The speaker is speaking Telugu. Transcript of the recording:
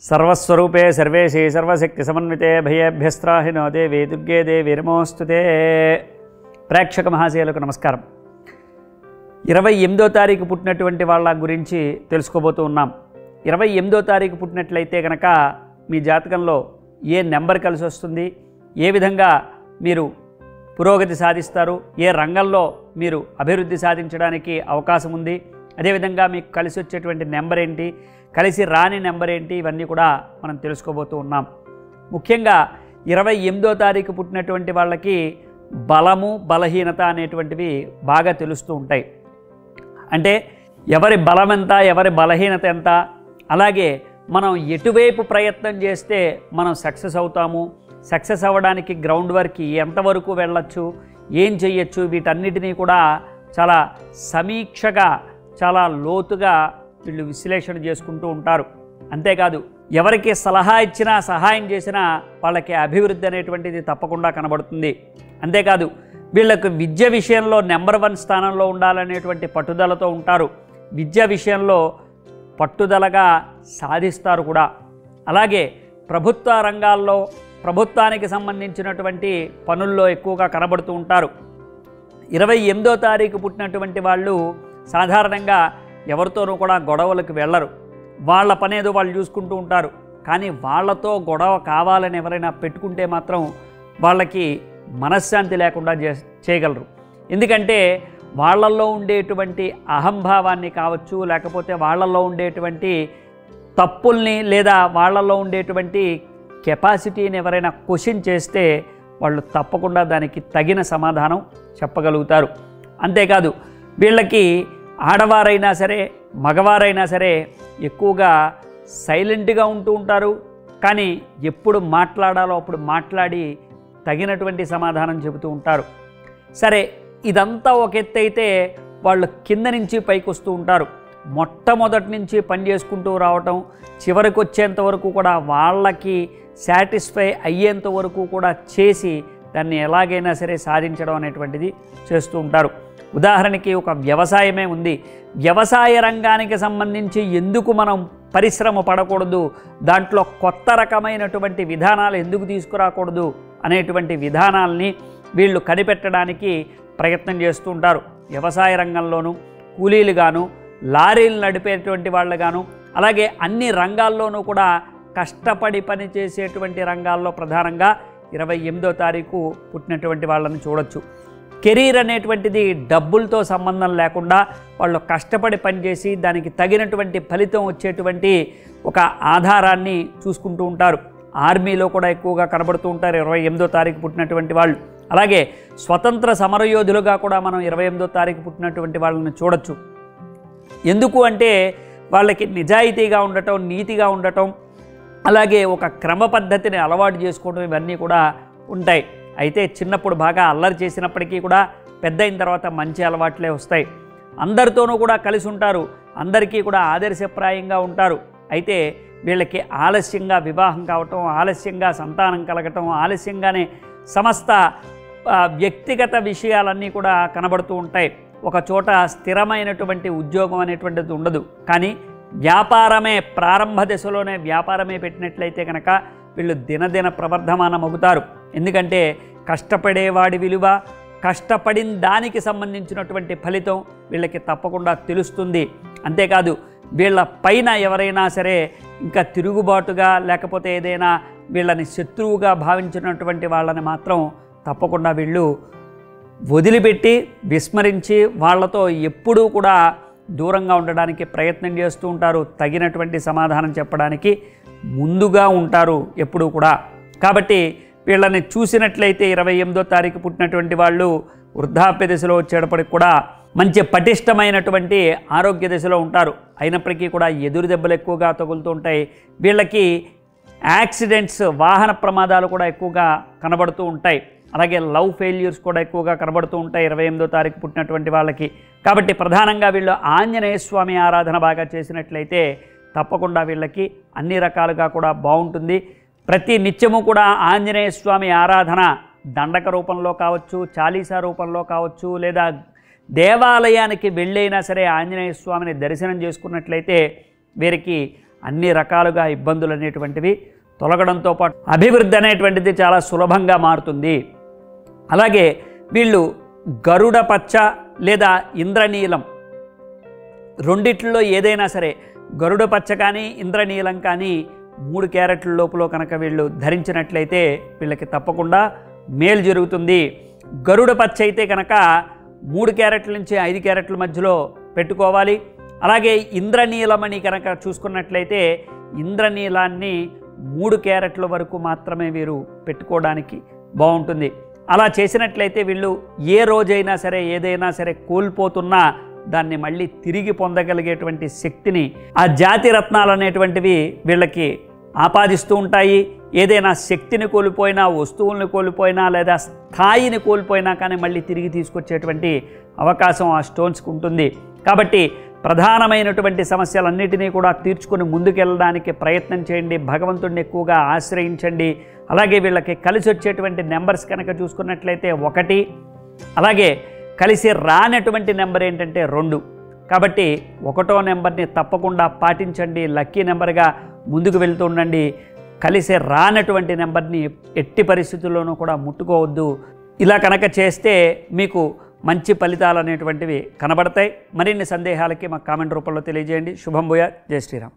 సర్వస్వరూపే సర్వేశీ సర్వశక్తి సమన్వితే భయేభ్యస్త్రాహినో దేవి దుర్గే దేవి నమోస్తుతే. ప్రేక్షక మహాశయులకు నమస్కారం. 28వ తారీఖు పుట్టినటువంటి వాళ్ళ గురించి తెలుసుకోబోతూ ఉన్నాం. 28వ తారీఖు పుట్టినట్లయితే కనుక మీ జాతకంలో ఏ నెంబర్ కలిసి వస్తుంది, ఏ విధంగా మీరు పురోగతి సాధిస్తారు, ఏ రంగంలో మీరు అభివృద్ధి సాధించడానికి అవకాశం ఉంది, అదేవిధంగా మీకు కలిసి వచ్చేటువంటి నెంబర్ ఏంటి, కలిసి రాని నెంబర్ ఏంటి, ఇవన్నీ కూడా మనం తెలుసుకోబోతూ ఉన్నాం. ముఖ్యంగా 28వ తారీఖు పుట్టినటువంటి వాళ్ళకి బలము బలహీనత అనేటువంటివి బాగా తెలుస్తూ ఉంటాయి. అంటే ఎవరి బలం ఎంత, ఎవరి బలహీనత ఎంత, అలాగే మనం ఎటువైపు ప్రయత్నం చేస్తే మనం సక్సెస్ అవుతాము, సక్సెస్ అవ్వడానికి గ్రౌండ్ వర్క్ ఎంతవరకు వెళ్ళచ్చు, ఏం చెయ్యొచ్చు, వీటన్నిటినీ కూడా చాలా సమీక్షగా చాలా లోతుగా వీళ్ళు విశ్లేషణ చేసుకుంటూ ఉంటారు. అంతేకాదు ఎవరికి సలహా ఇచ్చినా సహాయం చేసినా వాళ్ళకి అభివృద్ధి అనేటువంటిది తప్పకుండా కనబడుతుంది. అంతేకాదు వీళ్ళకు విద్య విషయంలో నెంబర్ 1 స్థానంలో ఉండాలనేటువంటి పట్టుదలతో ఉంటారు. విద్య విషయంలో పట్టుదలగా సాధిస్తారు కూడా. అలాగే ప్రభుత్వ రంగాల్లో ప్రభుత్వానికి సంబంధించినటువంటి పనుల్లో ఎక్కువగా కనబడుతూ ఉంటారు. 28వ తారీఖు పుట్టినటువంటి వాళ్ళు సాధారణంగా ఎవరితోనూ కూడా గొడవలకు వెళ్ళరు. వాళ్ళ పనేదో వాళ్ళు చూసుకుంటూ ఉంటారు. కానీ వాళ్ళతో గొడవ కావాలని ఎవరైనా పెట్టుకుంటే మాత్రం వాళ్ళకి మనశ్శాంతి లేకుండా చేయగలరు. ఎందుకంటే వాళ్ళల్లో ఉండేటువంటి అహంభావాన్ని కావచ్చు, లేకపోతే వాళ్ళల్లో ఉండేటువంటి తప్పుల్ని లేదా వాళ్ళల్లో ఉండేటువంటి కెపాసిటీని ఎవరైనా క్వశ్చన్ చేస్తే వాళ్ళు తప్పకుండా దానికి తగిన సమాధానం చెప్పగలుగుతారు. అంతేకాదు వీళ్ళకి ఆడవారైనా సరే మగవారైనా సరే ఎక్కువగా సైలెంట్గా ఉంటూ ఉంటారు. కానీ ఎప్పుడు మాట్లాడాలో అప్పుడు మాట్లాడి తగినటువంటి సమాధానం చెబుతూ ఉంటారు. సరే, ఇదంతా ఒక ఎత్తు అయితే వాళ్ళు కింద నుంచి పైకి వస్తూ ఉంటారు. మొట్టమొదటి నుంచి పని చేసుకుంటూ రావటం, చివరికి వచ్చేంత వరకు కూడా వాళ్ళకి సాటిస్ఫై అయ్యేంత వరకు కూడా చేసి దాన్ని ఎలాగైనా సరే సాధించడం అనేటువంటిది చేస్తూ ఉంటారు. ఉదాహరణకి ఒక వ్యవసాయమే ఉంది. వ్యవసాయ రంగానికి సంబంధించి ఎందుకు మనం పరిశ్రమ పడకూడదు, దాంట్లో కొత్త రకమైనటువంటి విధానాలు ఎందుకు తీసుకురాకూడదు అనేటువంటి విధానాల్ని వీళ్ళు కనిపెట్టడానికి ప్రయత్నం చేస్తూ ఉంటారు. వ్యవసాయ రంగంలోనూ కూలీలుగాను, లారీలు నడిపేటువంటి వాళ్ళుగాను, అలాగే అన్ని రంగాల్లోనూ కూడా కష్టపడి పనిచేసేటువంటి రంగాల్లో ప్రధానంగా 28వ తారీఖు పుట్టినటువంటి వాళ్ళని చూడొచ్చు. కెరీర్ అనేటువంటిది డబ్బులతో సంబంధం లేకుండా వాళ్ళు కష్టపడి పనిచేసి దానికి తగినటువంటి ఫలితం వచ్చేటువంటి ఒక ఆధారాన్ని చూసుకుంటూ ఉంటారు. ఆర్మీలో కూడా ఎక్కువగా కనబడుతూ ఉంటారు 28వ తారీఖు పుట్టినటువంటి వాళ్ళు. అలాగే స్వతంత్ర సమరయోధులుగా కూడా మనం 28వ తారీఖు పుట్టినటువంటి వాళ్ళని చూడొచ్చు. ఎందుకు అంటే వాళ్ళకి నిజాయితీగా ఉండటం, నీతిగా ఉండటం, అలాగే ఒక క్రమ పద్ధతిని అలవాటు చేసుకోవడం, ఇవన్నీ కూడా ఉంటాయి. అయితే చిన్నప్పుడు బాగా అల్లరి చేసినప్పటికీ కూడా పెద్ద అయిన తర్వాత మంచి అలవాట్లే వస్తాయి. అందరితోనూ కూడా కలిసి ఉంటారు, అందరికీ కూడా ఆదర్శప్రాయంగా ఉంటారు. అయితే వీళ్ళకి ఆలస్యంగా వివాహం కావటం, ఆలస్యంగా సంతానం కలగటం, ఆలస్యంగానే సమస్త వ్యక్తిగత విషయాలన్నీ కూడా కనబడుతూ ఉంటాయి. ఒక చోట స్థిరమైనటువంటి ఉద్యోగం అనేటువంటిది ఉండదు. కానీ వ్యాపారమే ప్రారంభ దశలోనే వ్యాపారమే పెట్టినట్లయితే కనుక వీళ్ళు దినదిన ప్రవర్ధమానం అవుతారు. ఎందుకంటే కష్టపడేవాడి విలువ, కష్టపడిన దానికి సంబంధించినటువంటి ఫలితం వీళ్ళకి తప్పకుండా తెలుస్తుంది. అంతేకాదు వీళ్ళ పైన ఎవరైనా సరే ఇంకా తిరుగుబాటుగా లేకపోతే ఏదైనా వీళ్ళని శత్రువుగా భావించినటువంటి వాళ్ళని మాత్రం తప్పకుండా వీళ్ళు వదిలిపెట్టి విస్మరించి వాళ్ళతో ఎప్పుడూ కూడా దూరంగా ఉండడానికి ప్రయత్నం చేస్తూ ఉంటారు. తగినటువంటి సమాధానం చెప్పడానికి ముందుగా ఉంటారు ఎప్పుడూ కూడా. కాబట్టి వీళ్ళని చూసినట్లయితే 28వ తారీఖు పుట్టినటువంటి వాళ్ళు వృద్ధాప్య దశలో వచ్చేటప్పటికి కూడా మంచి పటిష్టమైనటువంటి ఆరోగ్య దశలో ఉంటారు. అయినప్పటికీ కూడా ఎదురు దెబ్బలు ఎక్కువగా తగులుతూ ఉంటాయి. వీళ్ళకి యాక్సిడెంట్స్, వాహన ప్రమాదాలు కూడా ఎక్కువగా కనబడుతూ ఉంటాయి. అలాగే లవ్ ఫెయిల్యూర్స్ కూడా ఎక్కువగా కనబడుతూ ఉంటాయి 28వ తారీఖు పుట్టినటువంటి వాళ్ళకి. కాబట్టి ప్రధానంగా వీళ్ళు ఆంజనేయ స్వామి ఆరాధన బాగా చేసినట్లయితే తప్పకుండా వీళ్ళకి అన్ని రకాలుగా కూడా బాగుంటుంది. ప్రతి నిత్యము కూడా ఆంజనేయ స్వామి ఆరాధన దండక రూపంలో కావచ్చు, చాలీసా రూపంలో కావచ్చు, లేదా దేవాలయానికి వెళ్ళైనా సరే ఆంజనేయ స్వామిని దర్శనం చేసుకున్నట్లయితే వీరికి అన్ని రకాలుగా ఇబ్బందులు అనేటువంటివి తొలగడంతో పాటు అభివృద్ధి అనేటువంటిది చాలా సులభంగా మారుతుంది. అలాగే వీళ్ళు గరుడ పచ్చ లేదా ఇంద్రనీలం రెండిట్లో ఏదైనా సరే గరుడ పచ్చ కానీ ఇంద్రనీలం కానీ 3 క్యారెట్ల లోపల కనుక వీళ్ళు ధరించినట్లయితే వీళ్ళకి తప్పకుండా మేలు జరుగుతుంది. గరుడ పచ్చ అయితే కనుక 3 క్యారెట్ల నుంచి 5 క్యారెట్ల మధ్యలో పెట్టుకోవాలి. అలాగే ఇంద్రనీలమని కనుక చూసుకున్నట్లయితే ఇంద్రనీలాన్ని 3 క్యారెట్ల వరకు మాత్రమే వీరు పెట్టుకోవడానికి బాగుంటుంది. అలా చేసినట్లయితే వీళ్ళు ఏ రోజైనా సరే ఏదైనా సరే కోల్పోతున్నా దాన్ని మళ్ళీ తిరిగి పొందగలిగేటువంటి శక్తిని ఆ జాతి రత్నాలు అనేటువంటివి వీళ్ళకి ఆపాదిస్తూ ఉంటాయి. ఏదైనా శక్తిని కోల్పోయినా, వస్తువుల్ని కోల్పోయినా లేదా స్థాయిని కోల్పోయినా కానీ మళ్ళీ తిరిగి తీసుకొచ్చేటువంటి అవకాశం ఆ స్టోన్స్కి ఉంటుంది. కాబట్టి ప్రధానమైనటువంటి సమస్యలన్నిటినీ కూడా తీర్చుకొని ముందుకెళ్ళడానికి ప్రయత్నం చేయండి. భగవంతుడిని ఎక్కువగా ఆశ్రయించండి. అలాగే వీళ్ళకి కలిసి వచ్చేటువంటి నెంబర్స్ కనుక చూసుకున్నట్లయితే 1, అలాగే కలిసి రానటువంటి నెంబర్ ఏంటంటే 2. కాబట్టి 1వ నెంబర్ని తప్పకుండా పాటించండి. లక్కీ నెంబర్గా ముందుకు వెళ్తూ ఉండండి. కలిసి రానటువంటి నెంబర్ని ఎట్టి పరిస్థితుల్లోనూ కూడా ముట్టుకోవద్దు. ఇలా కనుక చేస్తే మీకు మంచి ఫలితాలు అనేటువంటివి కనబడతాయి. మరిన్ని సందేహాలకి మాకు కామెంట్ రూపంలో తెలియజేయండి. శుభం భూయాత్. జై శ్రీరామ్.